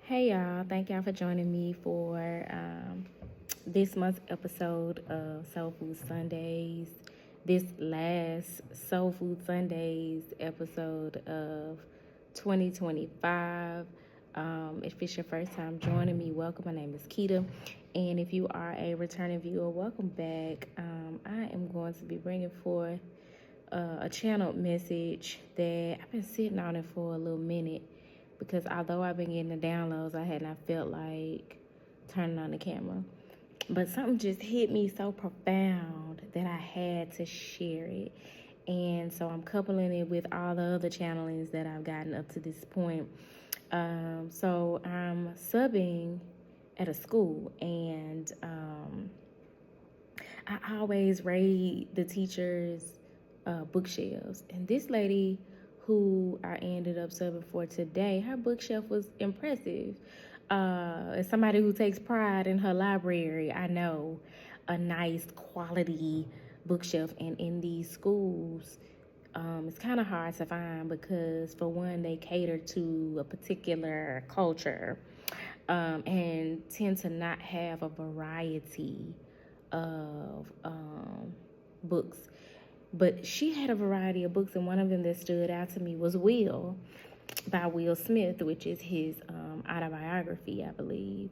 Hey y'all, thank y'all for joining me for this month's episode of Soul Food Sundays. This last Soul Food Sundays episode of 2025. If it's your first time joining me, welcome. My name is Keita. And if you are a returning viewer, welcome back. I am going to be bringing forth a channeled message that I've been sitting on it for a little minute because although I've been getting the downloads, I had not felt like turning on the camera. But something just hit me so profound that I had to share it. And so I'm coupling it with all the other channelings that I've gotten up to this point. So I'm subbing at a school, and I always raid the teachers' bookshelves. And this lady who I ended up subbing for today, her bookshelf was impressive. As somebody who takes pride in her library, I know a nice quality bookshelf. And in these schools, it's kind of hard to find because, for one, they cater to a particular culture and tend to not have a variety of books. But she had a variety of books, and one of them that stood out to me was Will by Will Smith, which is his autobiography, I believe.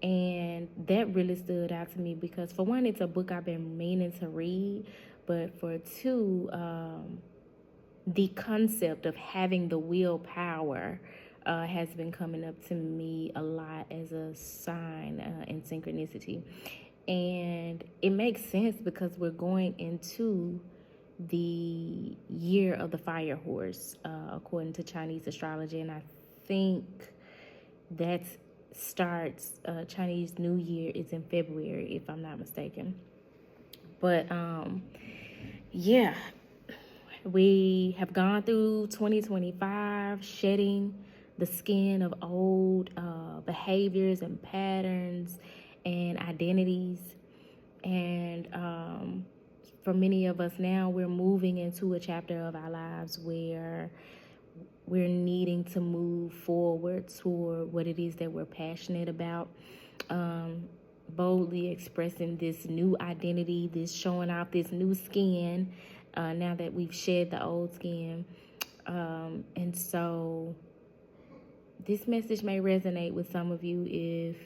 And that really stood out to me because, for one, it's a book I've been meaning to read, but for two, the concept of having the willpower has been coming up to me a lot as a sign in synchronicity. And it makes sense because we're going into the year of the fire horse, according to Chinese astrology. And I think that starts, Chinese New Year is in February, if I'm not mistaken. But yeah, we have gone through 2025 shedding the skin of old behaviors and patterns and identities. And for many of us now, we're moving into a chapter of our lives where we're needing to move forward toward what it is that we're passionate about. Boldly expressing this new identity, this showing off this new skin, now that we've shed the old skin. And so this message may resonate with some of you if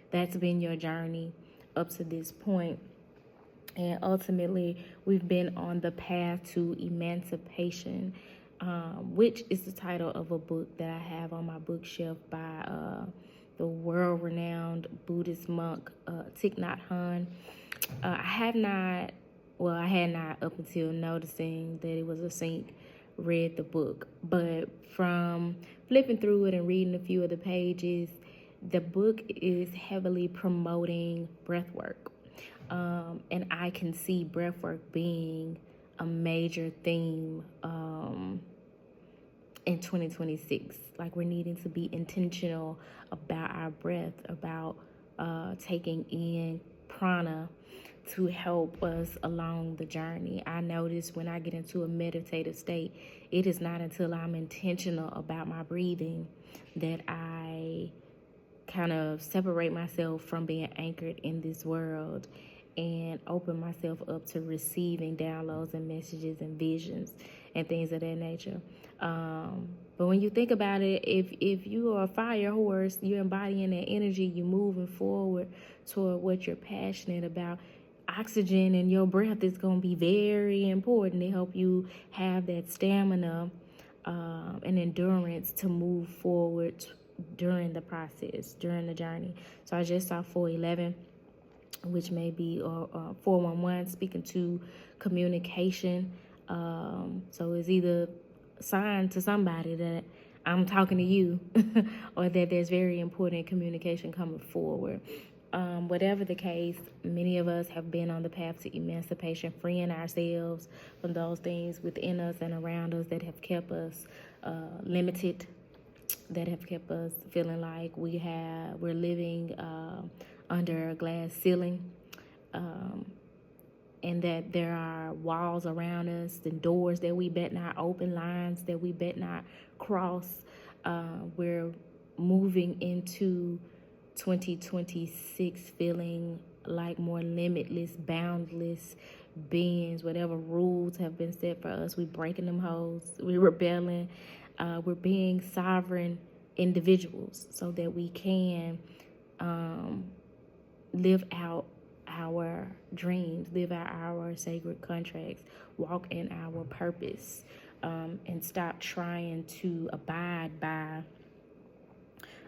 that's been your journey up to this point. And ultimately, we've been on the path to emancipation, which is the title of a book that I have on my bookshelf by the world-renowned Buddhist monk Thich Nhat Hanh. I had not up until noticing that it was a saint read the book, but from flipping through it and reading a few of the pages, the book is heavily promoting breath work. And I can see breathwork being a major theme in 2026. Like, we're needing to be intentional about our breath, about taking in prana to help us along the journey. I notice when I get into a meditative state, it is not until I'm intentional about my breathing that I kind of separate myself from being anchored in this world and open myself up to receiving downloads and messages and visions and things of that nature. But when you think about it, if you are a fire horse, you're embodying that energy, you're moving forward toward what you're passionate about. Oxygen in your breath is going to be very important to help you have that stamina and endurance to move forward during the process, during the journey. So I just saw 411, which may be 411, speaking to communication. So it's either a sign to somebody that I'm talking to you or that there's very important communication coming forward. Whatever the case, many of us have been on the path to emancipation, freeing ourselves from those things within us and around us that have kept us limited, that have kept us feeling like we're living under a glass ceiling, and that there are walls around us and doors that we bet not open, lines that we bet not cross. We're moving into 2026 feeling like more limitless, boundless beings. Whatever rules have been set for us, we breaking them hoes, we rebelling, we're being sovereign individuals so that we can live out our dreams, live out our sacred contracts, walk in our purpose, and stop trying to abide by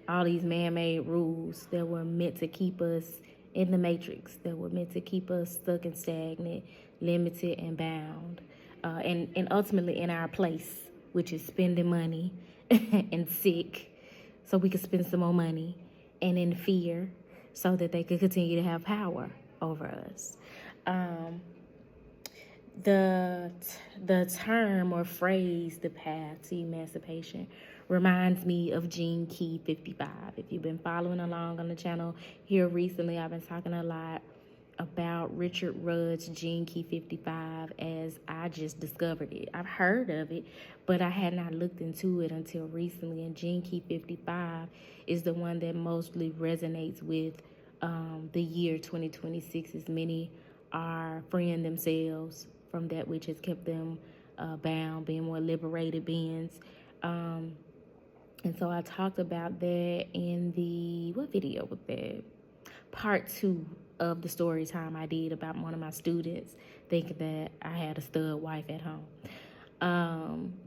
all these man-made rules that were meant to keep us in the matrix, that were meant to keep us stuck and stagnant, limited and bound, and ultimately in our place, which is spending money and sick so we could spend some more money, and in fear so that they could continue to have power over us. The term or phrase, the path to emancipation, reminds me of Gene Key 55. If you've been following along on the channel here recently, I've been talking a lot about Richard Rudd's Gene Key 55 as I just discovered it. I've heard of it, but I had not looked into it until recently. And Gene Key 55 is the one that mostly resonates with the year 2026, as many are freeing themselves from that which has kept them bound, being more liberated beings. And so I talked about that in what video was that? Part 2 of the story time I did about one of my students thinking that I had a stud wife at home.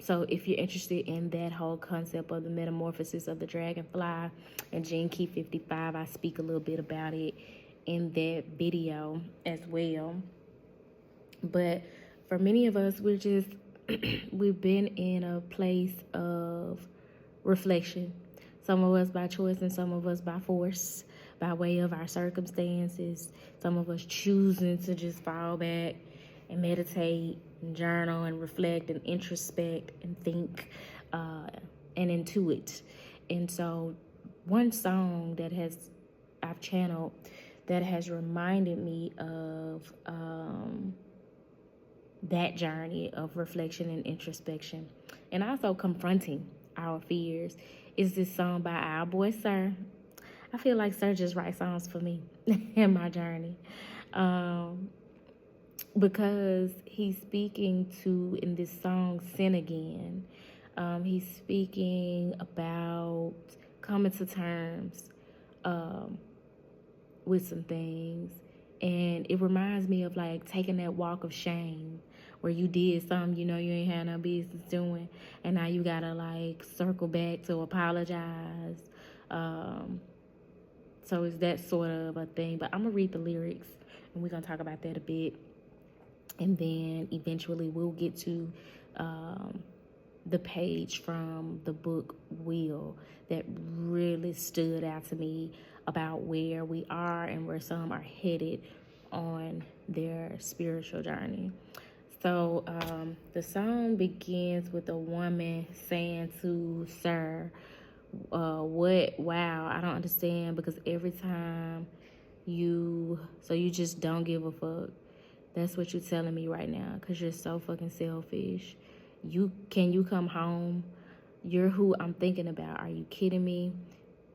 So if you're interested in that whole concept of the metamorphosis of the dragonfly and Gene Key 55, I speak a little bit about it in that video as well. But for many of us, we've been in a place of reflection. Some of us by choice and some of us by force, by way of our circumstances. Some of us choosing to just fall back and meditate and journal and reflect and introspect and think and intuit. And so one song that I've channeled that has reminded me of that journey of reflection and introspection, and also confronting our fears, is this song by our boy Sir. I feel like Sir just writes songs for me in my journey, because he's speaking to, in this song, Sin Again. He's speaking about coming to terms with some things, and it reminds me of like taking that walk of shame where you did something you know you ain't had no business doing, and now you gotta like circle back to apologize. So it's that sort of a thing. But I'm gonna read the lyrics and we're gonna talk about that a bit, and then eventually we'll get to the page from the book Will that really stood out to me about where we are and where some are headed on their spiritual journey. So the song begins with a woman saying to Sir, wow, I don't understand, because every time you just don't give a fuck. That's what you're telling me right now, because you're so fucking selfish. Can you come home? You're who I'm thinking about. Are you kidding me?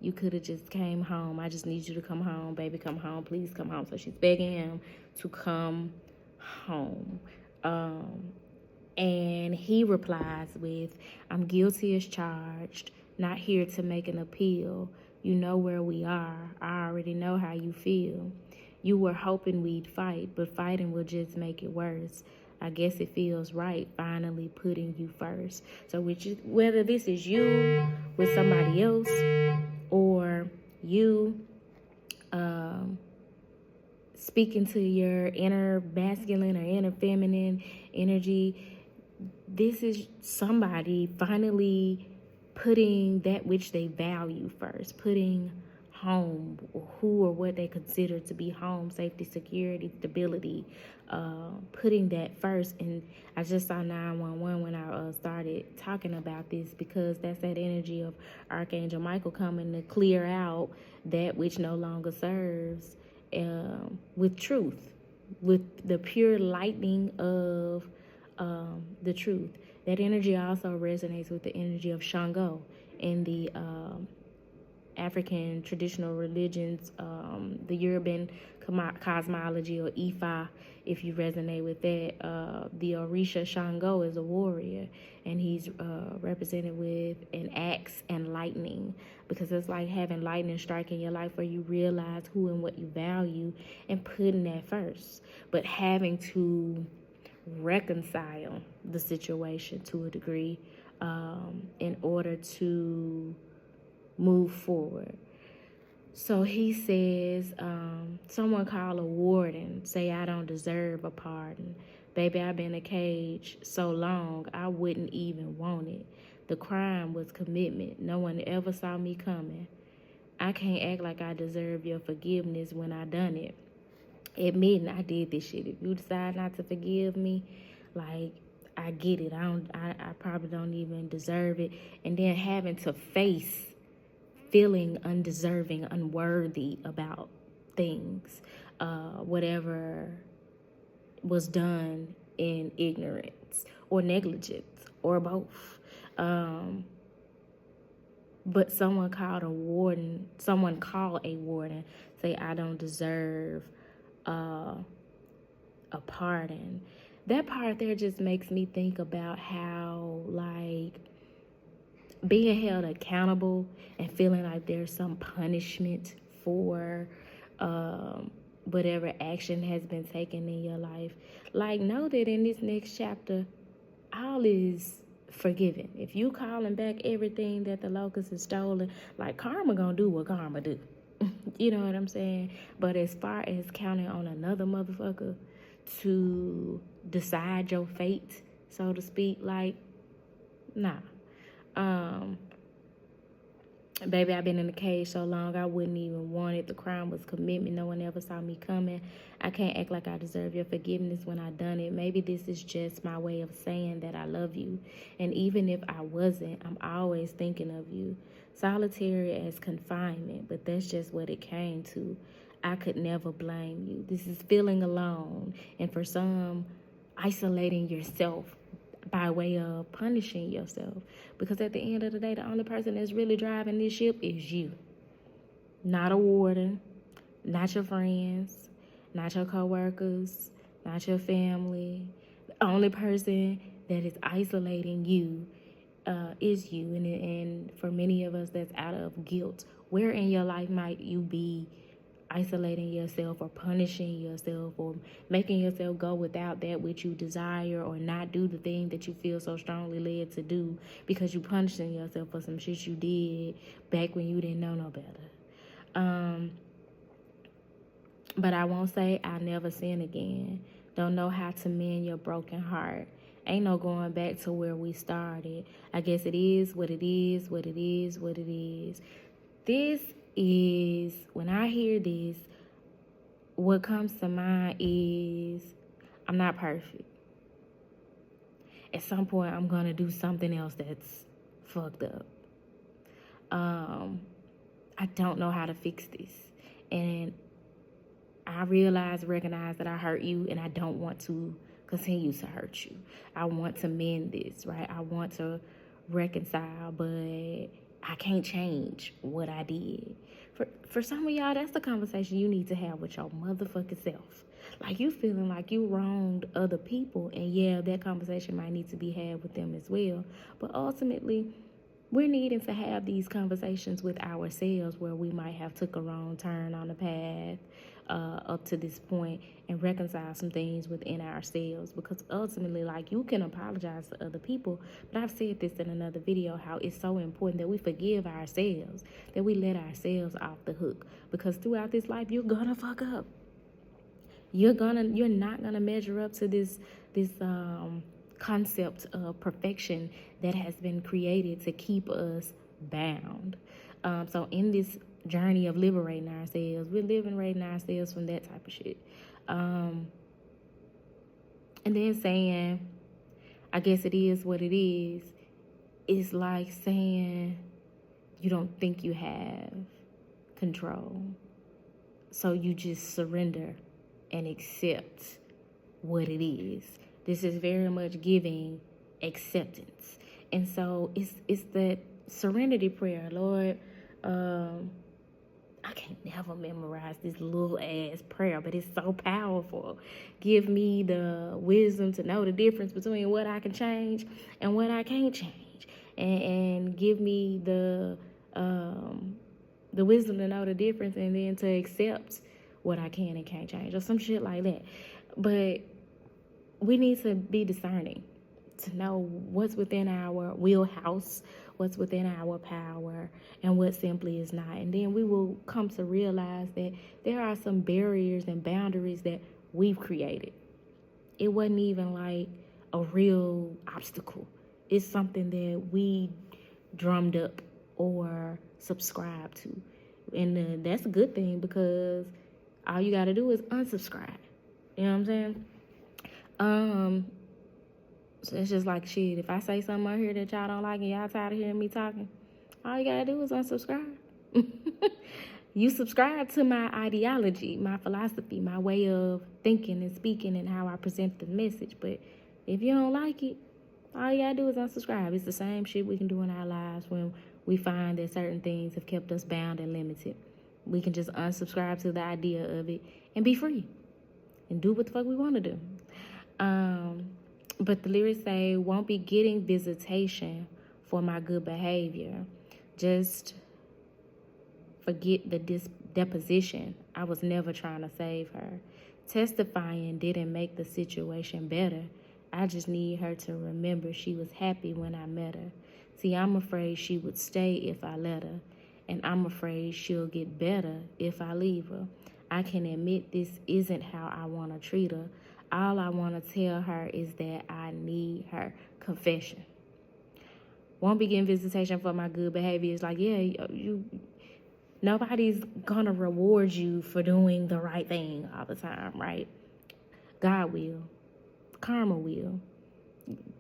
You could have just came home. I just need you to come home, baby. Come home. Please come home. So she's begging him to come home. And he replies with, I'm guilty as charged, not here to make an appeal. You know where we are. I already know how you feel. You were hoping we'd fight, but fighting will just make it worse. I guess it feels right finally putting you first. So whether this is you with somebody else or you speaking to your inner masculine or inner feminine energy, this is somebody finally putting that which they value first, putting home, or who or what they consider to be home, safety, security, stability, putting that first. And I just saw 911 when I started talking about this, because that's that energy of Archangel Michael coming to clear out that which no longer serves, with truth, with the pure lightning of the truth. That energy also resonates with the energy of Shango in the African traditional religions, the Yoruban cosmology, or Ifa, if you resonate with that, the Orisha Shango is a warrior, and he's represented with an axe and lightning, because it's like having lightning strike in your life where you realize who and what you value and putting that first, but having to reconcile the situation to a degree in order to move forward. So he says, someone call a warden, say I don't deserve a pardon. Baby, I've been in a cage so long, I wouldn't even want it. The crime was commitment. No one ever saw me coming. I can't act like I deserve your forgiveness when I done it. Admitting I did this shit. If you decide not to forgive me, like, I get it. I probably don't even deserve it. And then having to face feeling undeserving, unworthy about things, whatever was done in ignorance or negligence or both. But someone call a warden, say I don't deserve a pardon. That part there just makes me think about how, like, being held accountable and feeling like there's some punishment for whatever action has been taken in your life. Like, know that in this next chapter, all is forgiven. If you calling back everything that the locust has stolen, like, karma gonna do what karma do. You know what I'm saying? But as far as counting on another motherfucker to decide your fate, so to speak, like, nah. Baby, I've been in the cage so long, I wouldn't even want it. The crime was commitment. No one ever saw me coming. I can't act like I deserve your forgiveness when I done it. Maybe this is just my way of saying that I love you. And even if I wasn't, I'm always thinking of you. Solitary as confinement, but that's just what it came to. I could never blame you. This is feeling alone. And for some, isolating yourself by way of punishing yourself. Because at the end of the day, the only person that's really driving this ship is you. Not a warden, not your friends, not your coworkers, not your family. The only person that is isolating you is you. And for many of us, that's out of guilt. Where in your life might you be isolating yourself or punishing yourself or making yourself go without that which you desire, or not do the thing that you feel so strongly led to do because you punishing yourself for some shit you did back when you didn't know no better? But I won't say I'll never sin again. Don't know how to mend your broken heart. Ain't no going back to where we started. I guess it is what it is, what it is, what it is. This is, when I hear this, what comes to mind is I'm not perfect. At some point, I'm going to do something else that's fucked up. I don't know how to fix this. And I recognize that I hurt you, and I don't want to continue to hurt you. I want to mend this, right? I want to reconcile, but I can't change what I did. For some of y'all, that's the conversation you need to have with your motherfucking self. Like, you feeling like you wronged other people, and yeah, that conversation might need to be had with them as well. But ultimately, we're needing to have these conversations with ourselves where we might have took a wrong turn on the path up to this point, and reconcile some things within ourselves. Because ultimately, like, you can apologize to other people, but I've said this in another video, how it's so important that we forgive ourselves, that we let ourselves off the hook. Because throughout this life, you're gonna fuck up. You're not gonna measure up to this concept of perfection that has been created to keep us bound. So in this journey of liberating ourselves, we're liberating ourselves from that type of shit. And then saying, I guess it is what it is like saying you don't think you have control. So you just surrender and accept what it is. This is very much giving acceptance. And so it's that serenity prayer. Lord, can never memorize this little ass prayer, but it's so powerful. Give me the wisdom to know the difference between what I can change and what I can't change, and give me the wisdom to know the difference, and then to accept what I can and can't change, or some shit like that. But we need to be discerning to know what's within our wheelhouse, what's within our power, and what simply is not. And then we will come to realize that there are some barriers and boundaries that we've created. It wasn't even like a real obstacle. It's something that we drummed up or subscribe to. And that's a good thing, because all you got to do is unsubscribe. You know what I'm saying? So it's just like, shit, if I say something out here that y'all don't like and y'all tired of hearing me talking, all you gotta do is unsubscribe. You subscribe to my ideology, my philosophy, my way of thinking and speaking, and how I present the message. But if you don't like it, all you gotta do is unsubscribe. It's the same shit we can do in our lives when we find that certain things have kept us bound and limited. We can just unsubscribe to the idea of it and be free and do what the fuck we want to do. But the lyrics say, won't be getting visitation for my good behavior. Just forget the deposition. I was never trying to save her. Testifying didn't make the situation better. I just need her to remember she was happy when I met her. See, I'm afraid she would stay if I let her. And I'm afraid she'll get better if I leave her. I can admit this isn't how I want to treat her. All I want to tell her is that I need her. Confession. Won't be getting visitation for my good behavior. It's like, yeah, nobody's gonna reward you for doing the right thing all the time, right? God will. Karma will.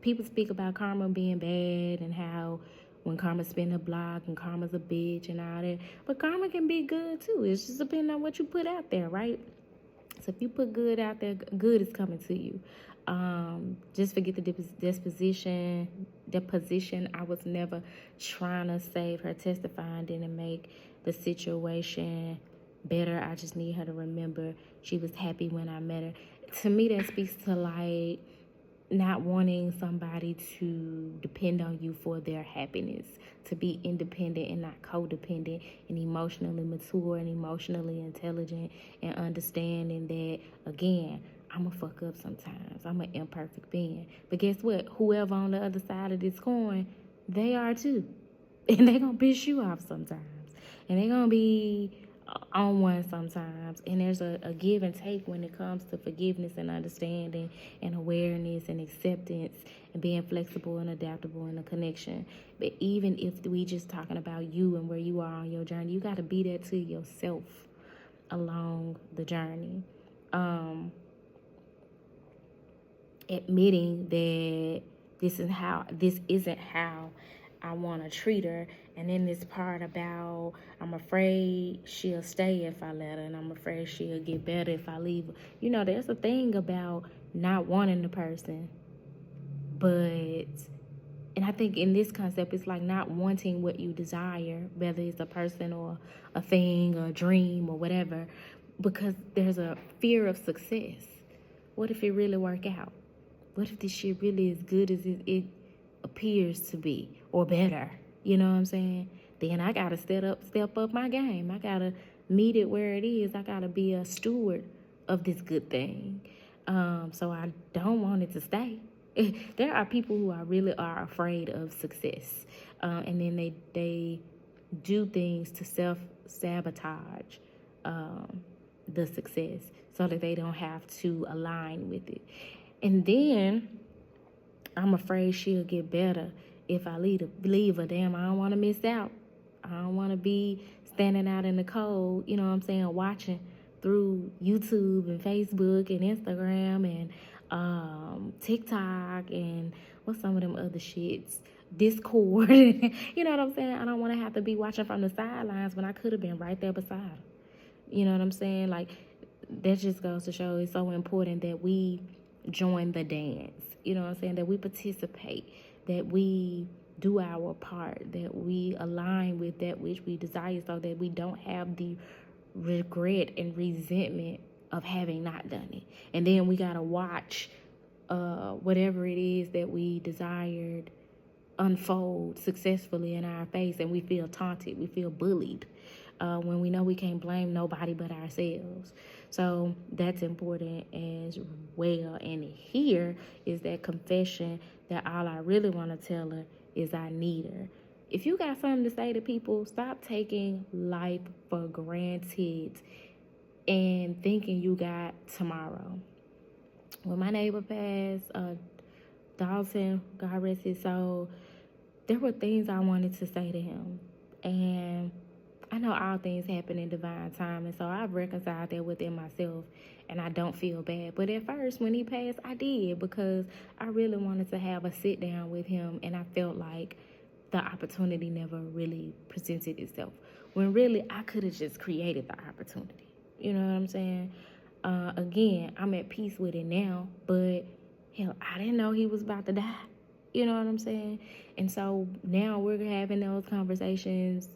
People speak about karma being bad and how when karma spin the block and karma's a bitch and all that. But karma can be good too. It's just depending on what you put out there, right? So if you put good out there, good is coming to you. Just forget the deposition. I was never trying to save her. Testifying didn't make the situation better. I just need her to remember she was happy when I met her. To me, that speaks to like not wanting somebody to depend on you for their happiness, to be independent and not codependent, and emotionally mature and emotionally intelligent, and understanding that, again, I'm a fuck up sometimes. I'm an imperfect being. But guess what? Whoever on the other side of this coin, they are too. And they gonna piss you off sometimes. And they gonna be on one sometimes. And there's a give and take when it comes to forgiveness and understanding and awareness and acceptance and being flexible and adaptable in a connection. But even if we just talking about you and where you are on your journey, you got to be there to yourself along the journey. Admitting that this isn't how I want to treat her. And then this part about I'm afraid she'll stay if I let her, and I'm afraid she'll get better if I leave her. You know, there's a thing about not wanting the person, and I think in this concept, it's like not wanting what you desire, whether it's a person or a thing or a dream or whatever, because there's a fear of success. What if it really work out? What if this shit really is good as it appears to be, or better? You know what I'm saying? Then I gotta step up my game. I gotta meet it where it is. I gotta be a steward of this good thing. So I don't want it to stay. There are people who are afraid of success, and then they do things to self-sabotage the success so that they don't have to align with it. And then I'm afraid she'll get better if I leave her. Damn, I don't want to miss out. I don't want to be standing out in the cold, you know what I'm saying, watching through YouTube and Facebook and Instagram and TikTok and what's some of them other shits, Discord. You know what I'm saying? I don't want to have to be watching from the sidelines when I could have been right there beside her. You know what I'm saying? Like, that just goes to show it's so important that we join the dance. You know what I'm saying? That we participate, that we do our part, that we align with that which we desire, so that we don't have the regret and resentment of having not done it. And then we got to watch whatever it is that we desired unfold successfully in our face, and we feel taunted, we feel bullied, when we know we can't blame nobody but ourselves. So that's important as well. And here is that confession that all I really want to tell her is I need her. If you got something to say to people, stop taking life for granted and thinking you got tomorrow. When my neighbor passed, Dalton, God rest his soul, there were things I wanted to say to him. And I know all things happen in divine time, and so I've reconciled that within myself, and I don't feel bad. But at first, when he passed, I did, because I really wanted to have a sit down with him, and I felt like the opportunity never really presented itself, when really I could have just created the opportunity. You know what I'm saying? Again, I'm at peace with it now, but hell, I didn't know he was about to die. You know what I'm saying? And so now we're having those conversations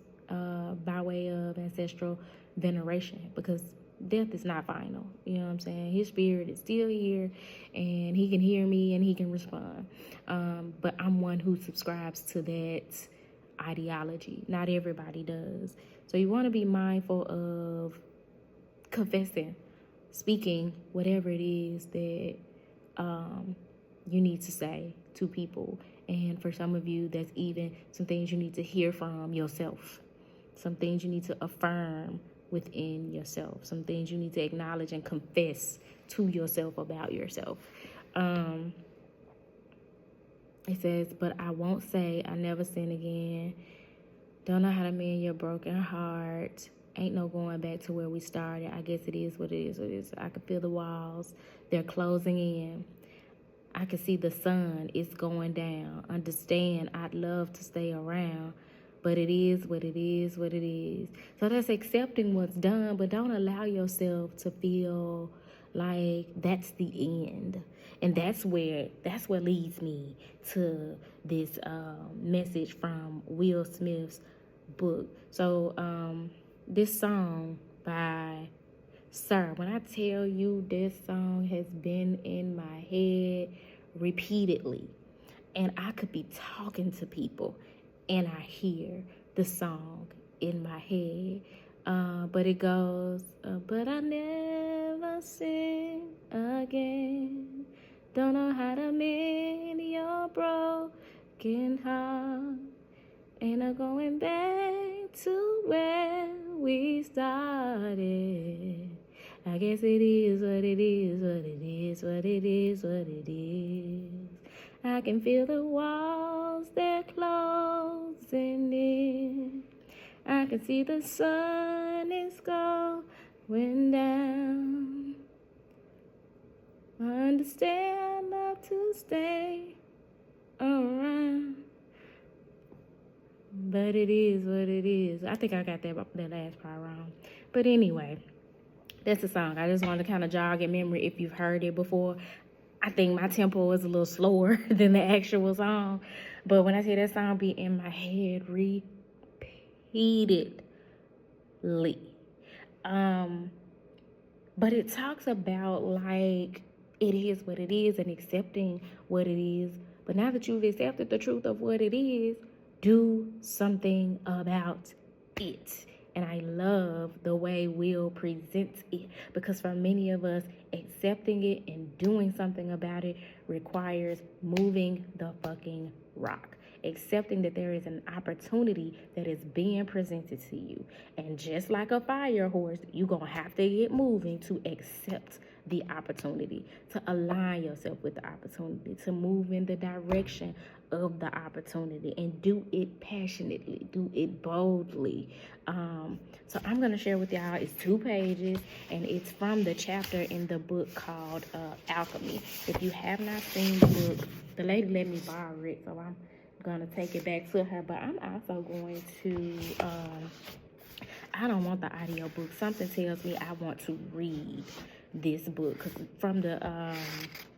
by way of ancestral veneration, because death is not final. You know what I'm saying? His spirit is still here, and he can hear me and he can respond. But I'm one who subscribes to that ideology. Not everybody does. So you want to be mindful of confessing, speaking whatever it is that you need to say to people. And for some of you, that's even some things you need to hear from yourself, some things you need to affirm within yourself, some things you need to acknowledge and confess to yourself about yourself. It says, but I won't say I never sin again. Don't know how to mend your broken heart. Ain't no going back to where we started. I guess it is what it is. What it is. I can feel the walls. They're closing in. I can see the sun is going down. Understand, I'd love to stay around, but it is what it is, what it is. So that's accepting what's done, but don't allow yourself to feel like that's the end. And that's what leads me to this message from Will Smith's book. So this song by Sir, when I tell you this song has been in my head repeatedly, and I could be talking to people and I hear the song in my head, but it goes, but I never sin again, don't know how to mend your broken heart, ain't no going back to where we started. I guess it is what it is, what it is, what it is, what it is. I can feel the walls, they're closing in. I can see the sun is going down. I understand enough to stay around. But it is what it is. I think I got that last part wrong. But anyway, that's the song. I just wanted to kind of jog in memory if you've heard it before. I think my tempo was a little slower than the actual song. But when I say that song be in my head repeatedly. But it talks about like it is what it is and accepting what it is. But now that you've accepted the truth of what it is, do something about it. And I love the way Will presents it, because for many of us, accepting it and doing something about it requires moving the fucking rock. Accepting that there is an opportunity that is being presented to you. And just like a fire horse, you're going to have to get moving to accept the opportunity, to align yourself with the opportunity, to move in the direction of the opportunity, and do it passionately, do it boldly. So I'm going to share with y'all, it's 2 pages, and it's from the chapter in the book called Alchemy. If you have not seen the book, the lady let me borrow it, so I'm going to take it back to her, but I'm also going to, I don't want the audio book. Something tells me I want to read this book, because from the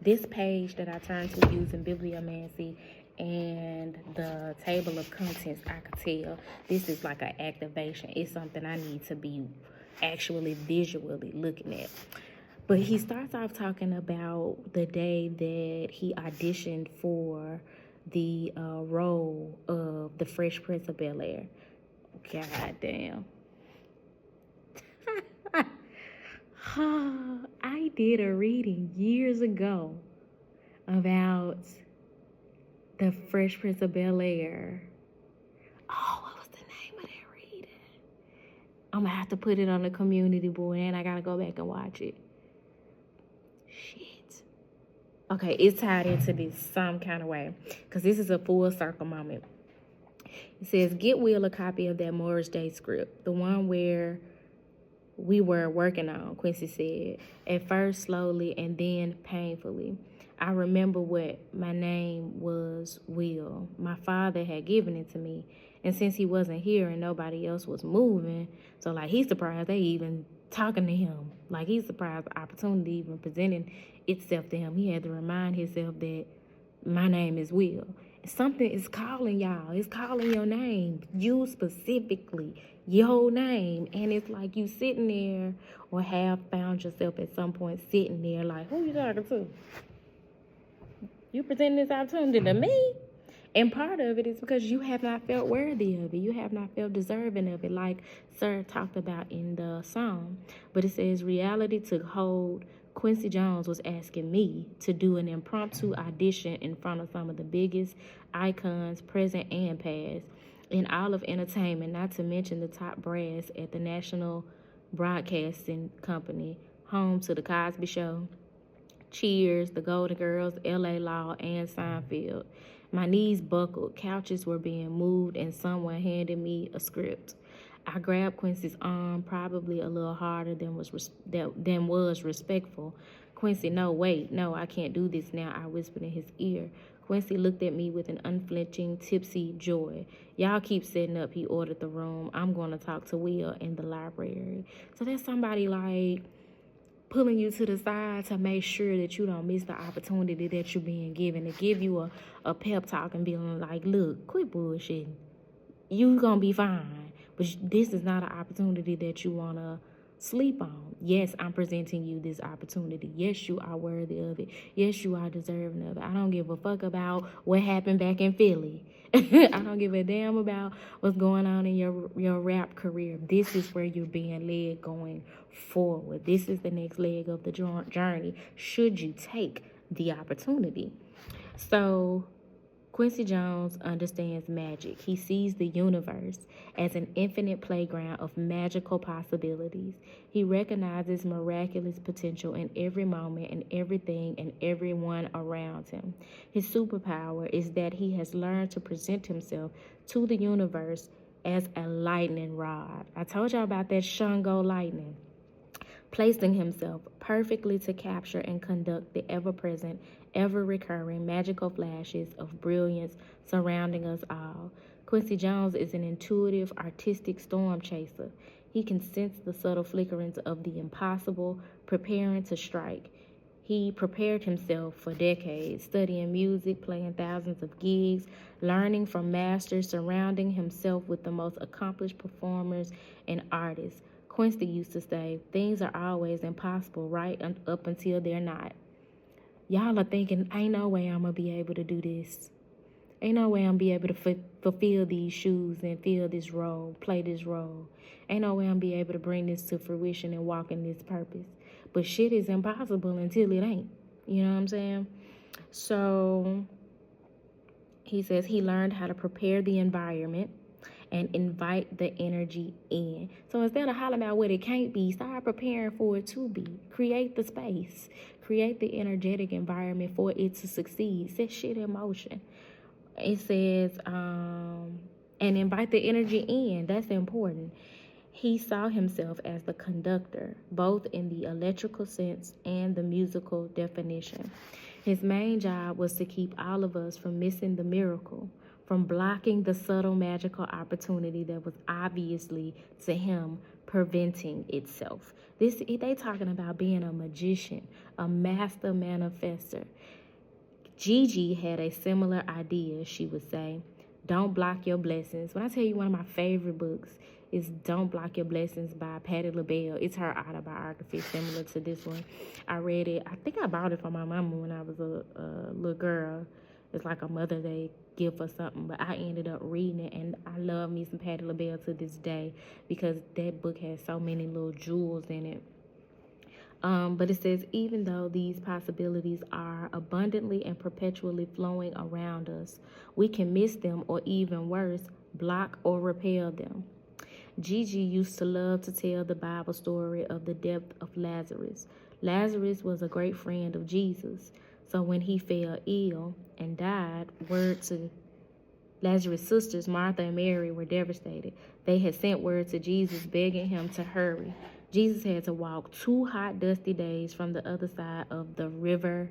this page that I turned to using Bibliomancy and the table of contents, I could tell this is like an activation. It's something I need to be actually visually looking at. But he starts off talking about the day that he auditioned for the role of the Fresh Prince of Bel-Air. God damn. I did a reading years ago about the Fresh Prince of Bel-Air. Oh, what was the name of that reading? I'm gonna have to put it on the community board, and I gotta go back and watch it. Shit. Okay, it's tied into this some kind of way, because this is a full circle moment. It says, get Will a copy of that Morris Day script, the one where we were working on, Quincy said, at first slowly and then painfully. I remember what my name was, Will. My father had given it to me, and since he wasn't here and nobody else was moving, so like he's surprised they even talking to him. Like he's surprised the opportunity even presenting itself to him. He had to remind himself that my name is Will. Something is calling y'all. It's calling your name. You specifically, your name. And it's like you sitting there or have found yourself at some point sitting there like, who you talking to? You presenting this opportunity to me? And part of it is because you have not felt worthy of it. You have not felt deserving of it, like Sir talked about in the song. But it says reality took hold. Quincy Jones was asking me to do an impromptu audition in front of some of the biggest icons, present and past, in all of entertainment, not to mention the top brass at the National Broadcasting Company, home to The Cosby Show, Cheers, The Golden Girls, L.A. Law, and Seinfeld. My knees buckled, couches were being moved, and someone handed me a script. I grabbed Quincy's arm, probably a little harder than was respectful. Quincy, no, wait, no, I can't do this now, I whispered in his ear. Quincy looked at me with an unflinching, tipsy joy. Y'all keep setting up, he ordered the room. I'm going to talk to Will in the library. So there's somebody like pulling you to the side to make sure that you don't miss the opportunity that you're being given, to give you a pep talk and being like, look, quit bullshitting. You gonna be fine. But this is not an opportunity that you want to sleep on. Yes, I'm presenting you this opportunity. Yes, you are worthy of it. Yes, you are deserving of it. I don't give a fuck about what happened back in Philly. I don't give a damn about what's going on in your rap career. This is where you're being led going forward. This is the next leg of the journey, should you take the opportunity. So Quincy Jones understands magic. He sees the universe as an infinite playground of magical possibilities. He recognizes miraculous potential in every moment and everything and everyone around him. His superpower is that he has learned to present himself to the universe as a lightning rod. I told y'all about that Shango lightning, placing himself perfectly to capture and conduct the ever-present, ever-recurring magical flashes of brilliance surrounding us all. Quincy Jones is an intuitive, artistic storm chaser. He can sense the subtle flickerings of the impossible preparing to strike. He prepared himself for decades, studying music, playing thousands of gigs, learning from masters, surrounding himself with the most accomplished performers and artists. Quincy used to say, things are always impossible right up until they're not. Y'all are thinking, ain't no way I'm going to be able to do this. Ain't no way I'm going to be able to fulfill these shoes and fill this role, play this role. Ain't no way I'm going to be able to bring this to fruition and walk in this purpose. But shit is impossible until it ain't. You know what I'm saying? So he says he learned how to prepare the environment and invite the energy in. So instead of hollering about what it can't be, start preparing for it to be. Create the space. Create the energetic environment for it to succeed. Set shit in motion. It says, and invite the energy in. That's important. He saw himself as the conductor, both in the electrical sense and the musical definition. His main job was to keep all of us from missing the miracle, from blocking the subtle magical opportunity that was obviously, to him, preventing itself. They talking about being a magician, a master manifester. Gigi had a similar idea, she would say. Don't block your blessings. When I tell you one of my favorite books is Don't Block Your Blessings by Patti LaBelle. It's her autobiography, similar to this one. I read it. I think I bought it for my mama when I was a little girl. It's like a Mother's Day gift or something, but I ended up reading it, and I love me some Patti LaBelle to this day because that book has so many little jewels in it. But it says, even though these possibilities are abundantly and perpetually flowing around us, we can miss them or, even worse, block or repel them. Gigi used to love to tell the Bible story of the death of Lazarus. Lazarus was a great friend of Jesus. So when he fell ill and died, word to Lazarus' sisters, Martha and Mary, were devastated. They had sent word to Jesus begging him to hurry. Jesus had to walk 2 hot, dusty days from the other side of the river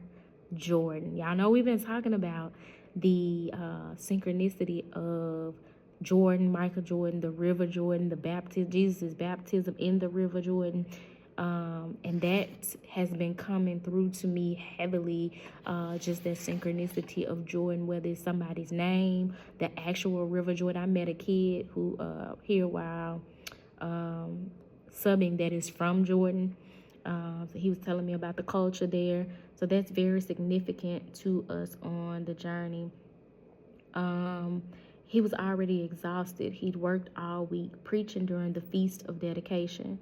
Jordan. Y'all know we've been talking about the synchronicity of Jordan, Michael Jordan, the river Jordan, the baptism, Jesus' baptism in the river Jordan. And that has been coming through to me heavily, just that synchronicity of Jordan, whether it's somebody's name, the actual river Jordan. I met a kid who here while subbing that is from Jordan. So he was telling me about the culture there. So that's very significant to us on the journey. He was already exhausted. He'd worked all week preaching during the Feast of Dedication.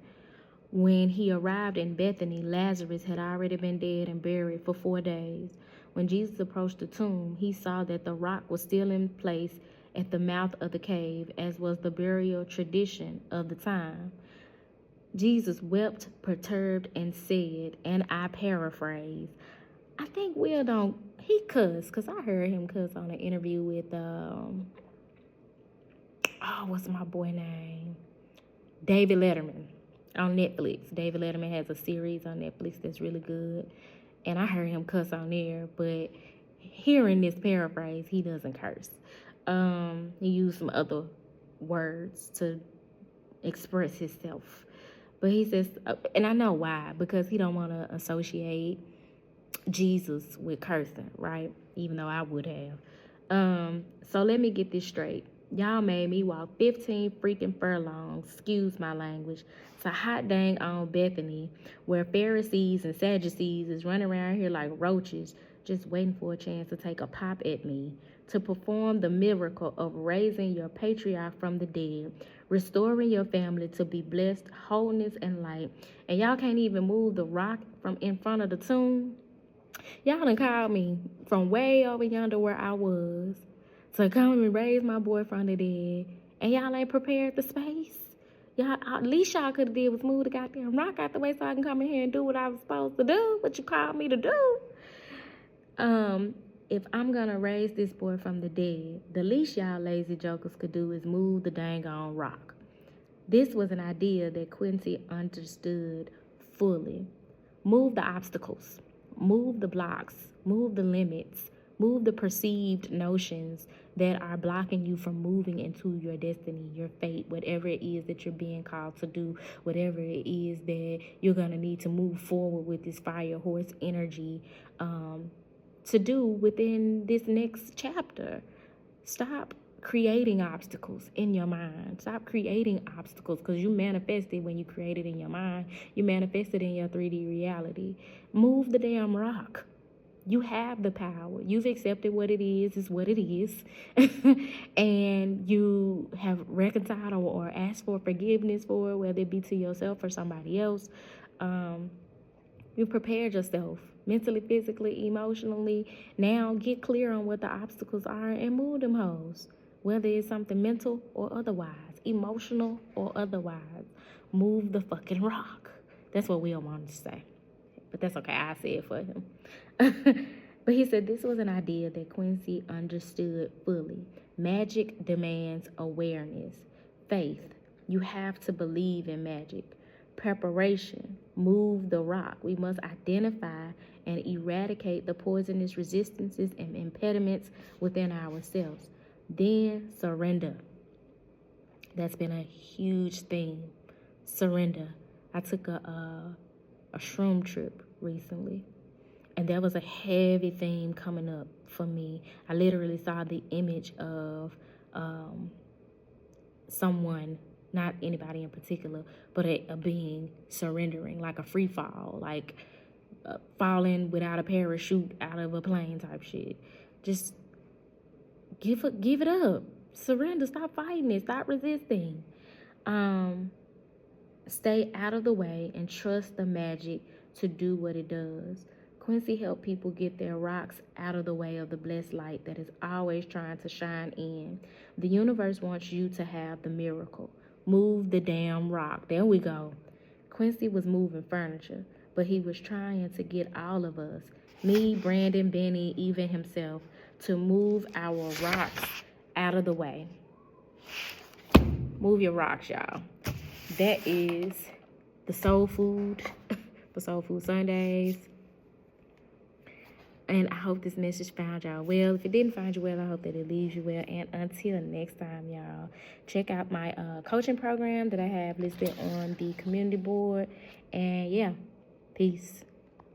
When he arrived in Bethany, Lazarus had already been dead and buried for 4 days. When Jesus approached the tomb, he saw that the rock was still in place at the mouth of the cave, as was the burial tradition of the time. Jesus wept, perturbed, and said, and I paraphrase, I think he cussed, because I heard him cuss on an interview with, what's my boy name? David Letterman on Netflix. David Letterman has a series on Netflix that's really good, and I heard him cuss on there, but hearing this paraphrase, he doesn't curse. He used some other words to express himself. But he says, and I know why, because he don't want to associate Jesus with cursing, right? Even though I would have. So let me get this straight. Y'all made me walk 15 freaking furlongs, excuse my language, to hot dang on Bethany, where Pharisees and Sadducees is running around here like roaches, just waiting for a chance to take a pop at me, to perform the miracle of raising your patriarch from the dead, restoring your family to be blessed, wholeness, and light. And y'all can't even move the rock from in front of the tomb. Y'all done called me from way over yonder where I was to come and raise my boy from the dead, and y'all ain't prepared the space. Y'all, at least y'all could have did was move the goddamn rock out the way so I can come in here and do what I was supposed to do, what you called me to do. If I'm gonna raise this boy from the dead, the least y'all lazy jokers could do is move the dang on rock. This was an idea that Quincy understood fully. Move the obstacles, move the blocks, move the limits, move the perceived notions that are blocking you from moving into your destiny, your fate, whatever it is that you're being called to do, whatever it is that you're going to need to move forward with this fire horse energy to do within this next chapter. Stop creating obstacles in your mind. Stop creating obstacles, because you manifested when you created in your mind. You manifested in your 3D reality. Move the damn rock. You have the power. You've accepted what it is what it is. And you have reconciled or asked for forgiveness for it, whether it be to yourself or somebody else. You prepared yourself mentally, physically, emotionally. Now get clear on what the obstacles are and move them hoes. Whether it's something mental or otherwise, emotional or otherwise, move the fucking rock. That's what Will wanted to say. But that's okay, I say it for him. But he said this was an idea that Quincy understood fully. Magic demands awareness. Faith. You have to believe in magic. Preparation. Move the rock. We must identify and eradicate the poisonous resistances and impediments within ourselves. Then surrender. That's been a huge theme. Surrender. I took a shroom trip recently, And that was a heavy theme coming up for me. I literally saw the image of someone, not anybody in particular, but a being surrendering, like a free fall, like falling without a parachute out of a plane type shit. Just give it up. Surrender. Stop fighting it. Stop resisting. Stay out of the way and trust the magic to do what it does. Quincy helped people get their rocks out of the way of the blessed light that is always trying to shine in. The universe wants you to have the miracle. Move the damn rock. There we go. Quincy was moving furniture, but he was trying to get all of us, me, Brandon, Benny, even himself, to move our rocks out of the way. Move your rocks, y'all. That is the soul food for Soul Food Sundays. And I hope this message found y'all well. If it didn't find you well, I hope that it leaves you well. And until next time, y'all, check out my coaching program that I have listed on the community board. And yeah, peace.